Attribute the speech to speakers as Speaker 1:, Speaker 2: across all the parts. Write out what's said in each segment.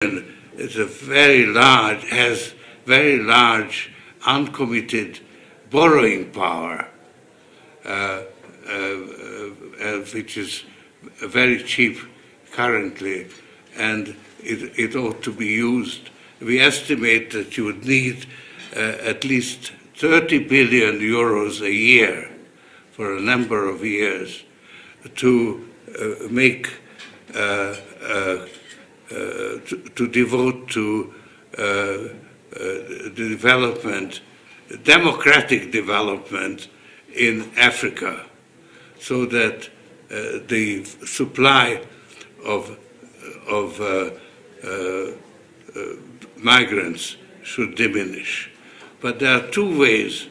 Speaker 1: is has very large uncommitted borrowing power, which is very cheap currently, and it ought to be used. We estimate that you would need at least 30 billion euros a year for a number of years to make to devote to the development, democratic development in Africa, so that the supply of migrants should diminish. But there are two ways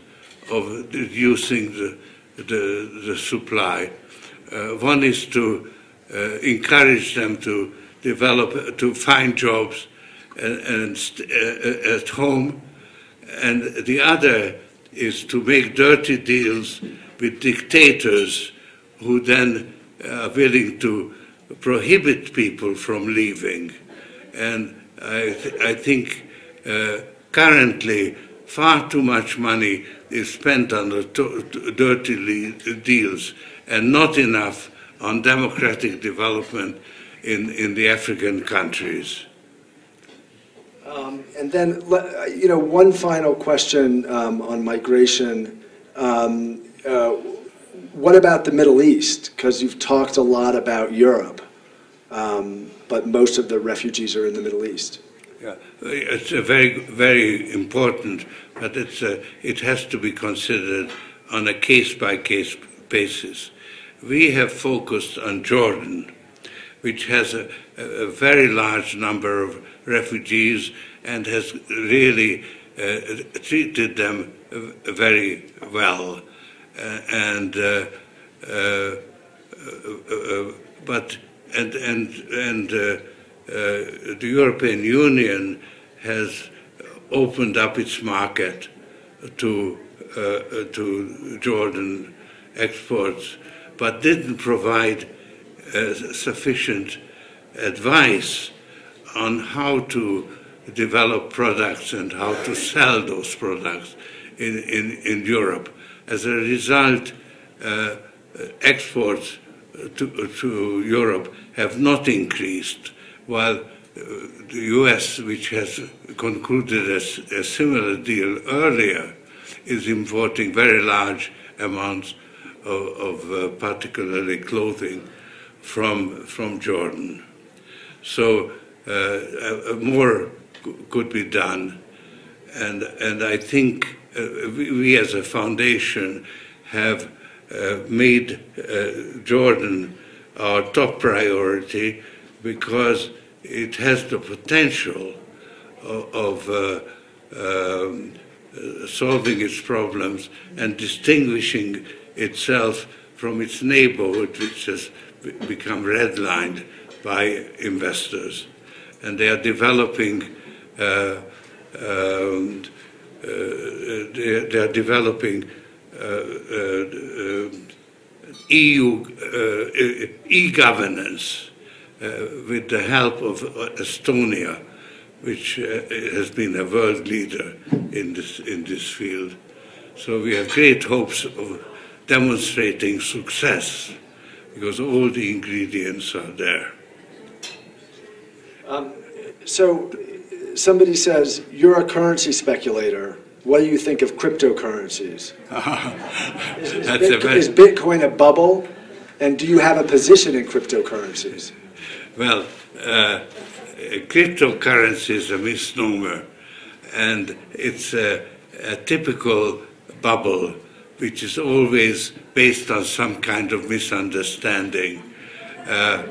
Speaker 1: of reducing the supply. One is to encourage them to develop, to find jobs at home, and the other is to make dirty deals with dictators who then are willing to prohibit people from leaving. And I think currently far too much money is spent on the dirty deals and not enough on democratic development in the African countries.
Speaker 2: And then, one final question on migration. What about the Middle East? Because you've talked a lot about Europe, but most of the refugees are in the Middle East.
Speaker 1: Yeah, it's a very, very important, but it has to be considered on a case-by-case basis. We have focused on Jordan, which has a very large number of refugees and has really treated them very well. The European Union has opened up its market to Jordan exports, but didn't provide sufficient advice on how to develop products and how to sell those products in Europe. As a result, exports to Europe have not increased, while the US, which has concluded a similar deal earlier, is importing very large amounts of particularly clothing from Jordan. So more could be done, and I think we as a foundation have made Jordan our top priority because it has the potential of solving its problems and distinguishing itself from its neighborhood, which has become redlined by investors. And they are developing EU e-governance with the help of Estonia, which has been a world leader in this field. So we have great hopes of demonstrating success because all the ingredients are there.
Speaker 2: So somebody says, you're a currency speculator. What do you think of cryptocurrencies? Is Bitcoin a bubble? And do you have a position in cryptocurrencies?
Speaker 1: Well, cryptocurrency is a misnomer, and it's a typical bubble which is always based on some kind of misunderstanding. The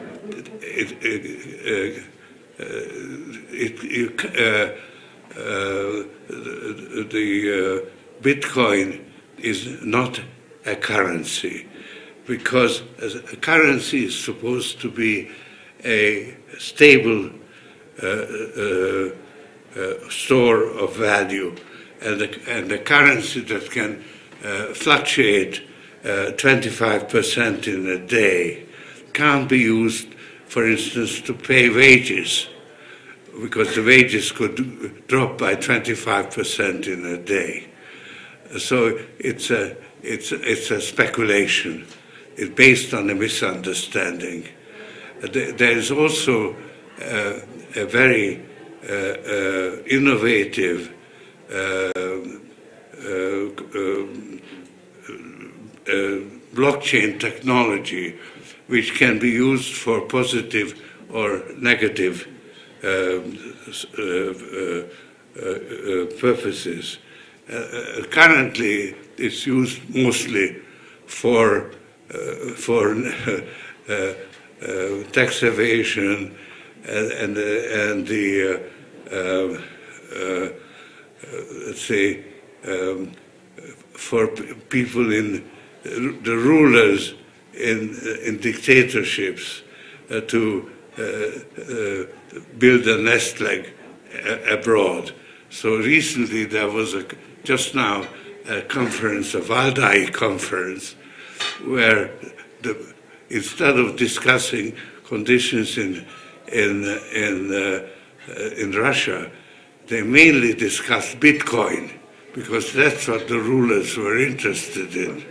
Speaker 1: Bitcoin is not a currency, because a currency is supposed to be a stable store of value, and a currency that can fluctuate 25% in a day can't be used, for instance, to pay wages, because the wages could drop by 25% in a day. So it's a speculation. It's based on a misunderstanding. There is also a very innovative blockchain technology which can be used for positive or negative purposes. Currently, it's used mostly for tax evasion and the let's say for people in the rulers in dictatorships to build a nest egg abroad. So recently there was just now a conference, a Valdai conference, where instead of discussing conditions in Russia, they mainly discussed Bitcoin, because that's what the rulers were interested in.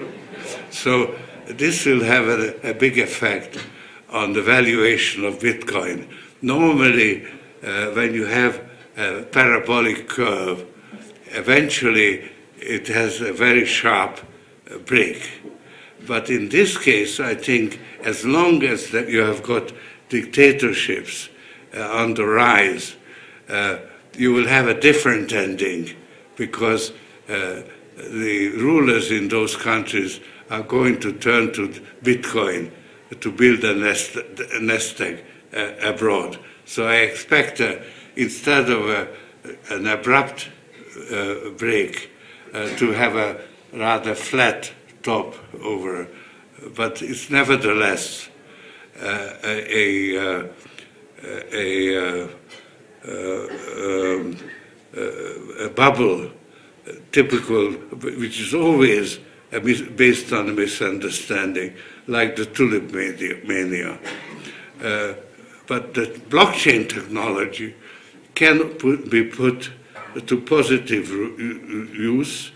Speaker 1: So this will have a big effect on the valuation of Bitcoin. Normally, when you have a parabolic curve, eventually it has a very sharp break. But in this case, I think as long as that you have got dictatorships on the rise, you will have a different ending, because the rulers in those countries are going to turn to Bitcoin to build a nest egg abroad. So I expect instead of an abrupt break to have a rather flat top over, but it's nevertheless a bubble, typical, which is always based on a misunderstanding, like the tulip mania. But the blockchain technology can be put to positive use,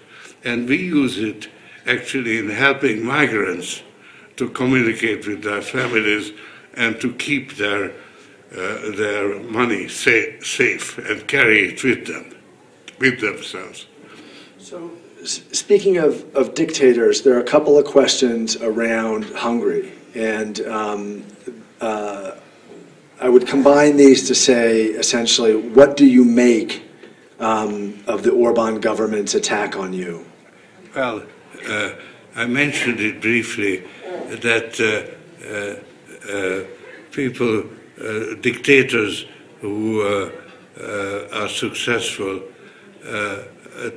Speaker 1: and we use it actually in helping migrants to communicate with their families and to keep their money safe and carry it with themselves.
Speaker 2: So, speaking of dictators, there are a couple of questions around Hungary, and I would combine these to say, essentially, what do you make of the Orban government's attack on you?
Speaker 1: Well, I mentioned it briefly that people, dictators who are successful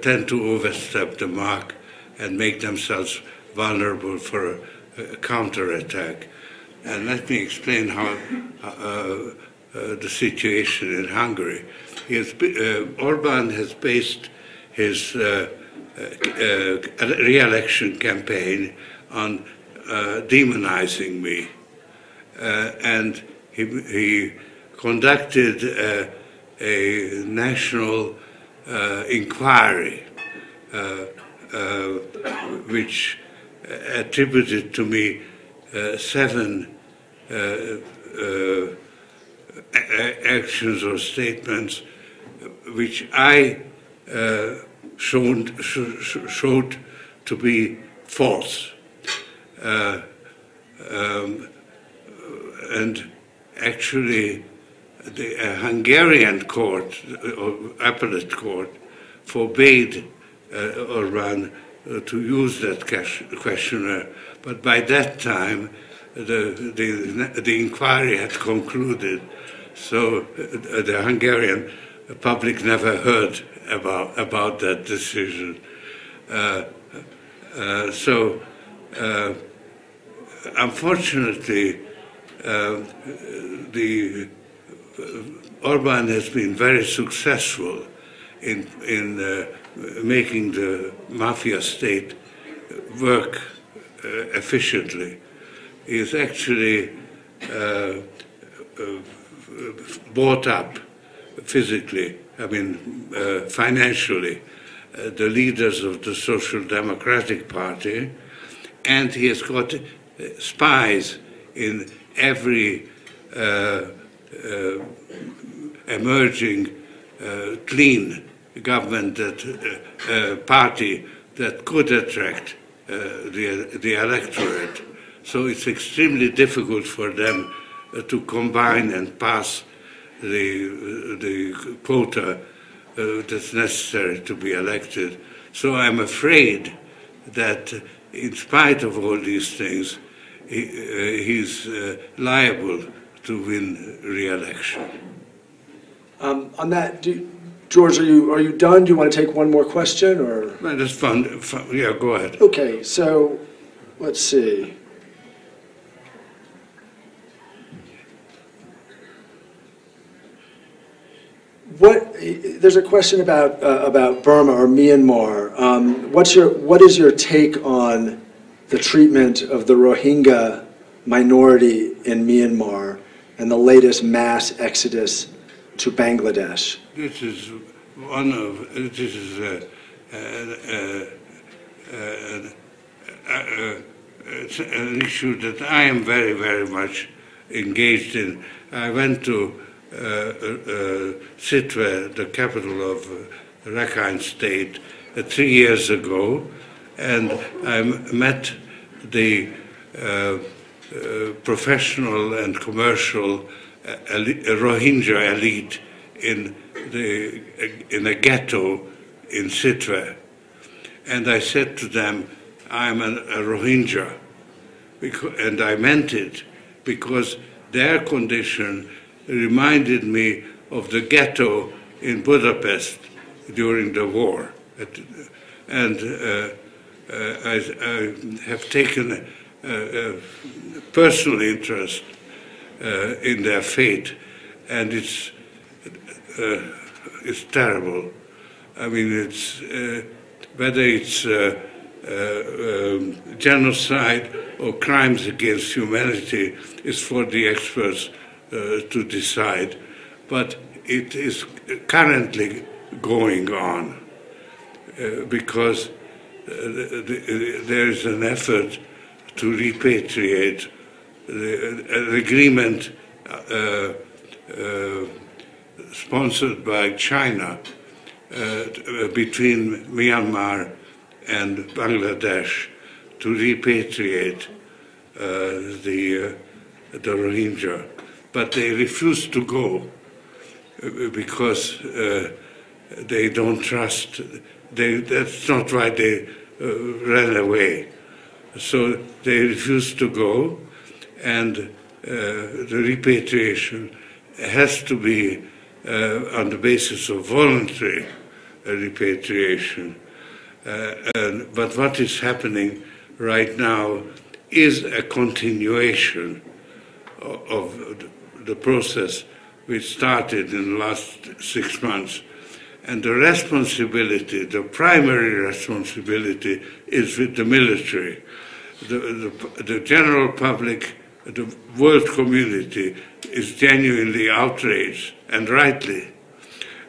Speaker 1: tend to overstep the mark and make themselves vulnerable for a counterattack. And let me explain how the situation in Hungary. Orban has based his re-election campaign on demonizing me, and he conducted a national inquiry which attributed to me 7 actions or statements which I showed to be false. And actually, the Hungarian court, or appellate court, forbade Orban to use that questionnaire. But by that time, the inquiry had concluded, so the Hungarian public never heard about that decision. Unfortunately, Orban has been very successful in making the mafia state work efficiently. He has actually bought up physically, I mean financially, the leaders of the Social Democratic Party, and he has got spies in every emerging clean government party that could attract the electorate. So it's extremely difficult for them to combine and pass the quota that's necessary to be elected. So I'm afraid that in spite of all these things, he's liable to win re-election.
Speaker 2: On that, George, are you done? Do you want to take one more question, or?
Speaker 1: Well, that's fun. Yeah, go ahead.
Speaker 2: Okay, so let's see. There's a question about Burma or Myanmar. What is your take on the treatment of the Rohingya minority in Myanmar and the latest mass exodus to Bangladesh?
Speaker 1: This is an issue that I am very, very much engaged in. I went to Sitwe, the capital of Rakhine State, 3 years ago, and I met the professional and commercial Rohingya elite in a ghetto in Sitwe. And I said to them, I'm a Rohingya, and I meant it, because their condition reminded me of the ghetto in Budapest during the war. And I have taken a personal interest in their fate, and it's terrible. I mean, it's whether it's genocide or crimes against humanity is for the experts to decide, but it is currently going on because there is an effort to repatriate an agreement sponsored by China between Myanmar and Bangladesh to repatriate the Rohingya. But they refuse to go because they don't trust. That's not why they ran away. So they refuse to go, and the repatriation has to be on the basis of voluntary repatriation. But what is happening right now is a continuation of the process which started in the last 6 months. And the responsibility, the primary responsibility, is with the military. The general public, the world community is genuinely outraged, and rightly.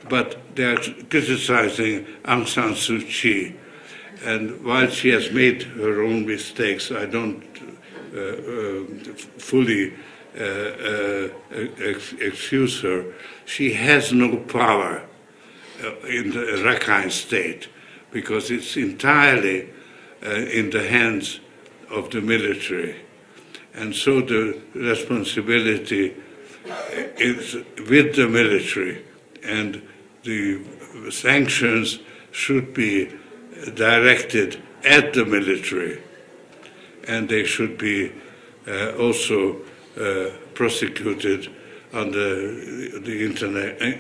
Speaker 1: But they are criticizing Aung San Suu Kyi. And while she has made her own mistakes, I don't fully excuse her. She has no power in the Rakhine State because it's entirely in the hands of the military. And so the responsibility is with the military, and the sanctions should be directed at the military, and they should be also prosecuted under the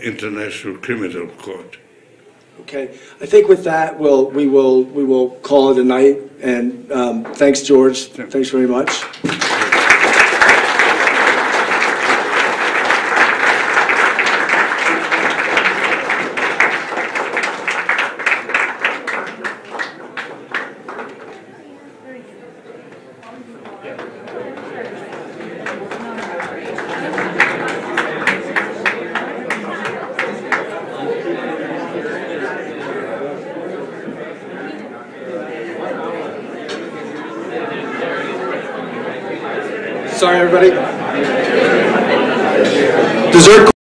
Speaker 1: International Criminal Court.
Speaker 2: Okay, I think with that we will call it a night. And thanks, George. Thanks very much. Sorry, everybody. Dessert.